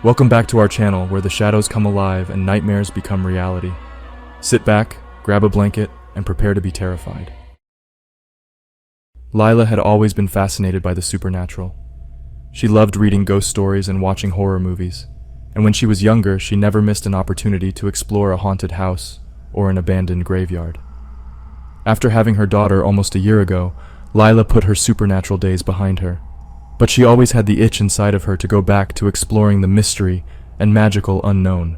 Welcome back to our channel where the shadows come alive and nightmares become reality. Sit back, grab a blanket, and prepare to be terrified. Lila had always been fascinated by the supernatural. She loved reading ghost stories and watching horror movies, and when she was younger, she never missed an opportunity to explore a haunted house or an abandoned graveyard. After having her daughter almost a year ago, Lila put her supernatural days behind her, but she always had the itch inside of her to go back to exploring the mystery and magical unknown.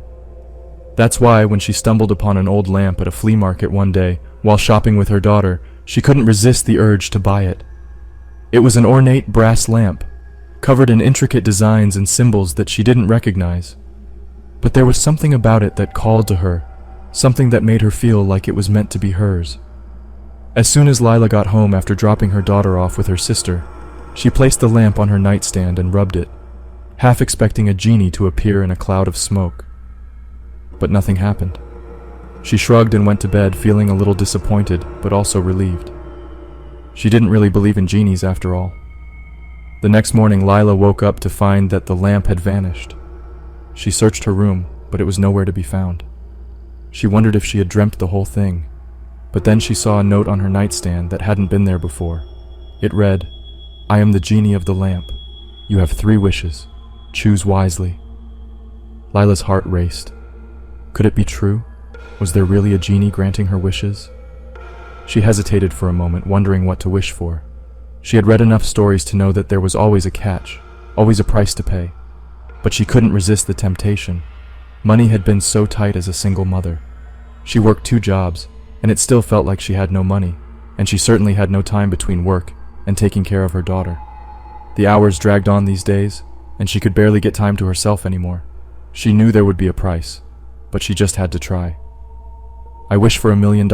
That's why when she stumbled upon an old lamp at a flea market one day while shopping with her daughter, she couldn't resist the urge to buy it. It was an ornate brass lamp, covered in intricate designs and symbols that she didn't recognize. But there was something about it that called to her, something that made her feel like it was meant to be hers. As soon as Lila got home after dropping her daughter off with her sister, she placed the lamp on her nightstand and rubbed it, half expecting a genie to appear in a cloud of smoke. But nothing happened. She shrugged and went to bed, feeling a little disappointed, but also relieved. She didn't really believe in genies after all. The next morning, Lila woke up to find that the lamp had vanished. She searched her room, but it was nowhere to be found. She wondered if she had dreamt the whole thing, but then she saw a note on her nightstand that hadn't been there before. It read, "I am the genie of the lamp. You have 3 wishes. Choose wisely." Lila's heart raced. Could it be true? Was there really a genie granting her wishes? She hesitated for a moment, wondering what to wish for. She had read enough stories to know that there was always a catch, always a price to pay. But she couldn't resist the temptation. Money had been so tight as a single mother. She worked 2 jobs, and it still felt like she had no money, and she certainly had no time between work and taking care of her daughter. The hours dragged on these days, and she could barely get time to herself anymore. She knew there would be a price, but she just had to try. "I wish for $1 million,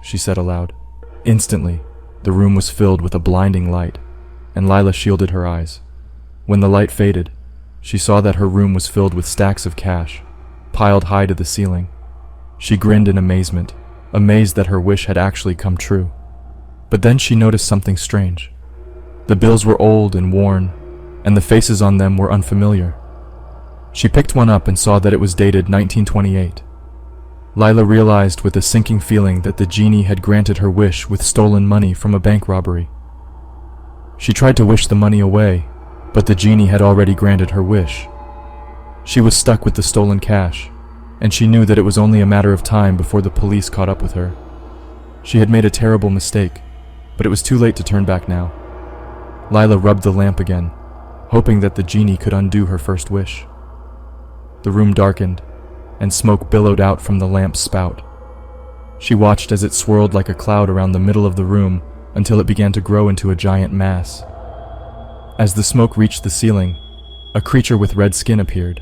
she said aloud. Instantly, the room was filled with a blinding light, and Lila shielded her eyes. When the light faded, she saw that her room was filled with stacks of cash, piled high to the ceiling. She grinned in amazement, amazed that her wish had actually come true. But then she noticed something strange. The bills were old and worn, and the faces on them were unfamiliar. She picked one up and saw that it was dated 1928. Lila realized with a sinking feeling that the genie had granted her wish with stolen money from a bank robbery. She tried to wish the money away, but the genie had already granted her wish. She was stuck with the stolen cash, and she knew that it was only a matter of time before the police caught up with her. She had made a terrible mistake, but it was too late to turn back now. Lila rubbed the lamp again, hoping that the genie could undo her first wish. The room darkened, and smoke billowed out from the lamp's spout. She watched as it swirled like a cloud around the middle of the room until it began to grow into a giant mass. As the smoke reached the ceiling, a creature with red skin appeared.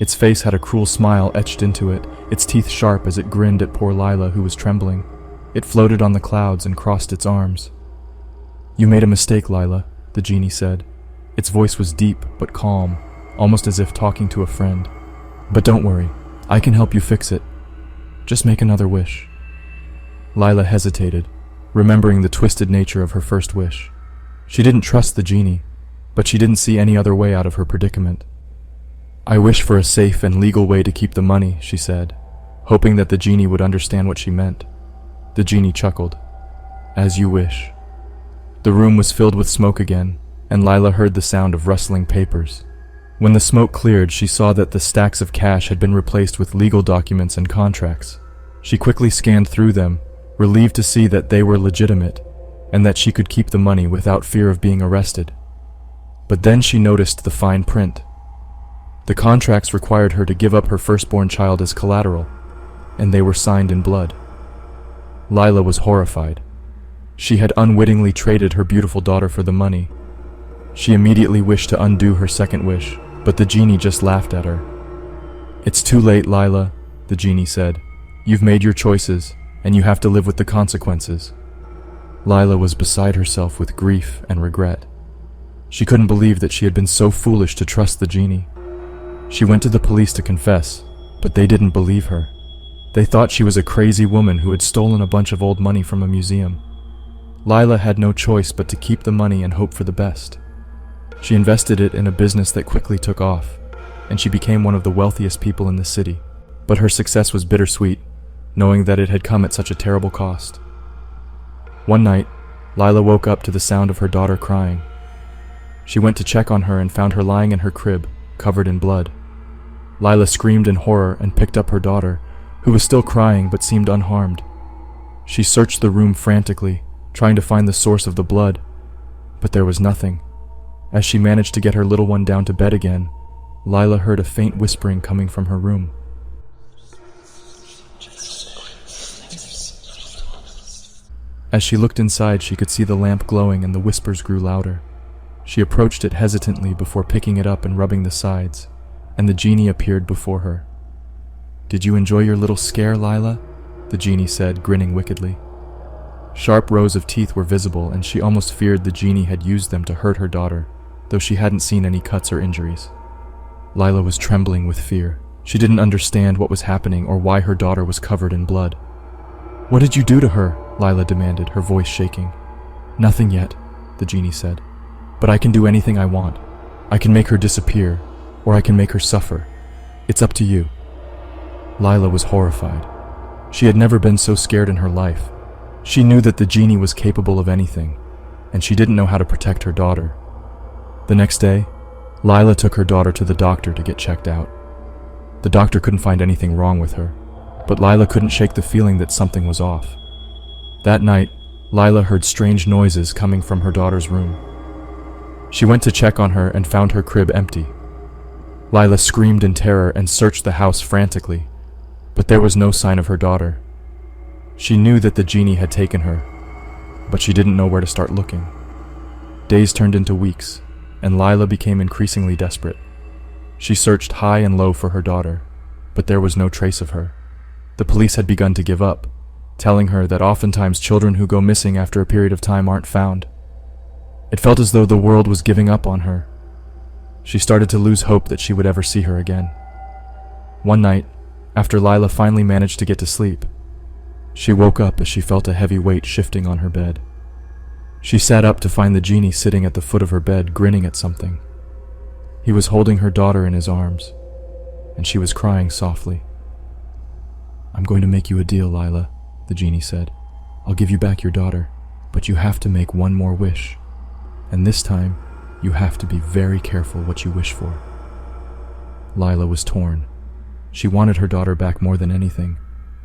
Its face had a cruel smile etched into it, its teeth sharp as it grinned at poor Lila, who was trembling. It floated on the clouds and crossed its arms. "You made a mistake, Lila," the genie said. Its voice was deep but calm, almost as if talking to a friend. "But don't worry, I can help you fix it. Just make another wish." Lila hesitated, remembering the twisted nature of her first wish. She didn't trust the genie, but she didn't see any other way out of her predicament. "I wish for a safe and legal way to keep the money," she said, hoping that the genie would understand what she meant. The genie chuckled. "As you wish." The room was filled with smoke again, and Lila heard the sound of rustling papers. When the smoke cleared, she saw that the stacks of cash had been replaced with legal documents and contracts. She quickly scanned through them, relieved to see that they were legitimate, and that she could keep the money without fear of being arrested. But then she noticed the fine print. The contracts required her to give up her firstborn child as collateral, and they were signed in blood. Lila was horrified. She had unwittingly traded her beautiful daughter for the money. She immediately wished to undo her second wish, but the genie just laughed at her. "It's too late, Lila," the genie said. "You've made your choices, and you have to live with the consequences." Lila was beside herself with grief and regret. She couldn't believe that she had been so foolish to trust the genie. She went to the police to confess, but they didn't believe her. They thought she was a crazy woman who had stolen a bunch of old money from a museum. Lila had no choice but to keep the money and hope for the best. She invested it in a business that quickly took off. and she became one of the wealthiest people in the city. But her success was bittersweet, knowing that it had come at such a terrible cost. One night, Lila woke up to the sound of her daughter crying. She went to check on her and found her lying in her crib, covered in blood. Lila screamed in horror and picked up her daughter, who was still crying but seemed unharmed. She searched the room frantically, trying to find the source of the blood, but there was nothing. As she managed to get her little one down to bed again, Lila heard a faint whispering coming from her room. As she looked inside, she could see the lamp glowing and the whispers grew louder. She approached it hesitantly before picking it up and rubbing the sides, and the genie appeared before her. "Did you enjoy your little scare, Lila?" the genie said, grinning wickedly. Sharp rows of teeth were visible, and she almost feared the genie had used them to hurt her daughter, though she hadn't seen any cuts or injuries. Lila was trembling with fear. She didn't understand what was happening or why her daughter was covered in blood. "What did you do to her?" Lila demanded, her voice shaking. "Nothing yet," the genie said. "But I can do anything I want. I can make her disappear, or I can make her suffer. It's up to you." Lila was horrified. She had never been so scared in her life. She knew that the genie was capable of anything, and she didn't know how to protect her daughter. The next day, Lila took her daughter to the doctor to get checked out. The doctor couldn't find anything wrong with her, but Lila couldn't shake the feeling that something was off. That night, Lila heard strange noises coming from her daughter's room. She went to check on her and found her crib empty. Lila screamed in terror and searched the house frantically, but there was no sign of her daughter. She knew that the genie had taken her, but she didn't know where to start looking. Days turned into weeks, and Lila became increasingly desperate. She searched high and low for her daughter, but there was no trace of her. The police had begun to give up, telling her that oftentimes children who go missing after a period of time aren't found. It felt as though the world was giving up on her. She started to lose hope that she would ever see her again. One night, after Lila finally managed to get to sleep, she woke up as she felt a heavy weight shifting on her bed. She sat up to find the genie sitting at the foot of her bed, grinning at something. He was holding her daughter in his arms, and she was crying softly. "I'm going to make you a deal, Lila," the genie said. "I'll give you back your daughter, but you have to make one more wish. And this time, you have to be very careful what you wish for." Lila was torn. She wanted her daughter back more than anything,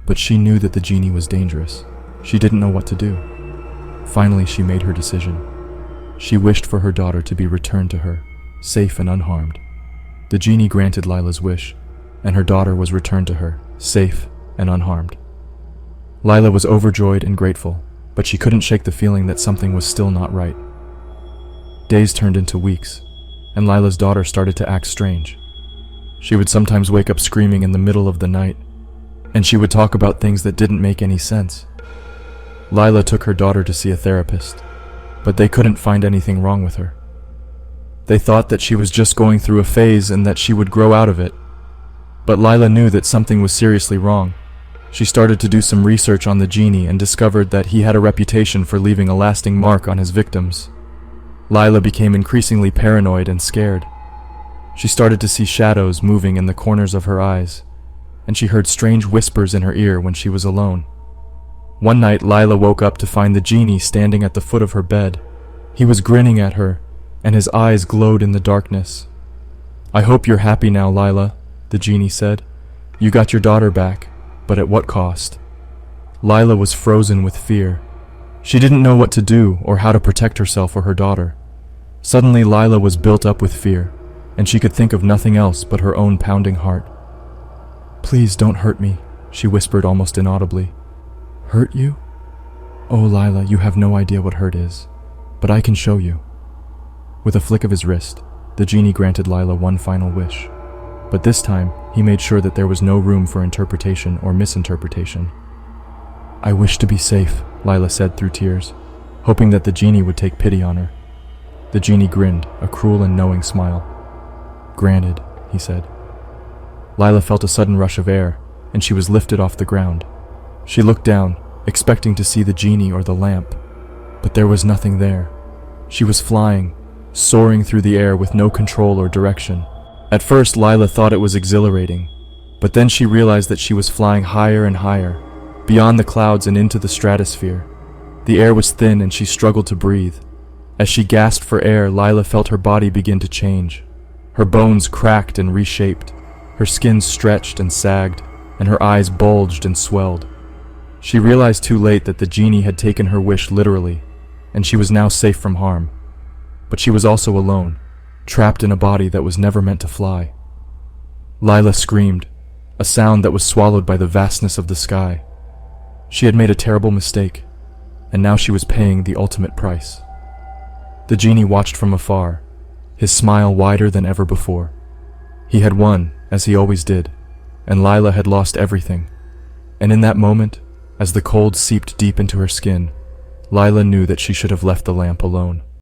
but she knew that the genie was dangerous. She didn't know what to do. Finally, she made her decision. She wished for her daughter to be returned to her, safe and unharmed. The genie granted Lila's wish, and her daughter was returned to her, safe and unharmed. Lila was overjoyed and grateful, but she couldn't shake the feeling that something was still not right. Days turned into weeks, and Lila's daughter started to act strange. She would sometimes wake up screaming in the middle of the night, and she would talk about things that didn't make any sense. Lila took her daughter to see a therapist, but they couldn't find anything wrong with her. They thought that she was just going through a phase and that she would grow out of it. But Lila knew that something was seriously wrong. She started to do some research on the genie and discovered that he had a reputation for leaving a lasting mark on his victims. Lila became increasingly paranoid and scared. She started to see shadows moving in the corners of her eyes, and she heard strange whispers in her ear when she was alone. One night, Lila woke up to find the genie standing at the foot of her bed. He was grinning at her, and his eyes glowed in the darkness. "I hope you're happy now, Lila," the genie said. "You got your daughter back, but at what cost?" Lila was frozen with fear. She didn't know what to do or how to protect herself or her daughter. Suddenly, Lila was built up with fear, and she could think of nothing else but her own pounding heart. "Please don't hurt me," she whispered almost inaudibly. "Hurt you? Oh, Lila, you have no idea what hurt is, but I can show you." With a flick of his wrist, the genie granted Lila one final wish. But this time, he made sure that there was no room for interpretation or misinterpretation. "I wish to be safe," Lila said through tears, hoping that the genie would take pity on her. The genie grinned, a cruel and knowing smile. "Granted," he said. Lila felt a sudden rush of air, and she was lifted off the ground. She looked down, expecting to see the genie or the lamp, but there was nothing there. She was flying, soaring through the air with no control or direction. At first, Lila thought it was exhilarating, but then she realized that she was flying higher and higher, beyond the clouds and into the stratosphere. The air was thin and she struggled to breathe. As she gasped for air, Lila felt her body begin to change. Her bones cracked and reshaped, her skin stretched and sagged, and her eyes bulged and swelled. She realized too late that the genie had taken her wish literally, and she was now safe from harm. But she was also alone, trapped in a body that was never meant to fly. Lila screamed, a sound that was swallowed by the vastness of the sky. She had made a terrible mistake, and now she was paying the ultimate price. The genie watched from afar, his smile wider than ever before. He had won, as he always did, and Lila had lost everything. And in that moment, as the cold seeped deep into her skin, Lila knew that she should have left the lamp alone.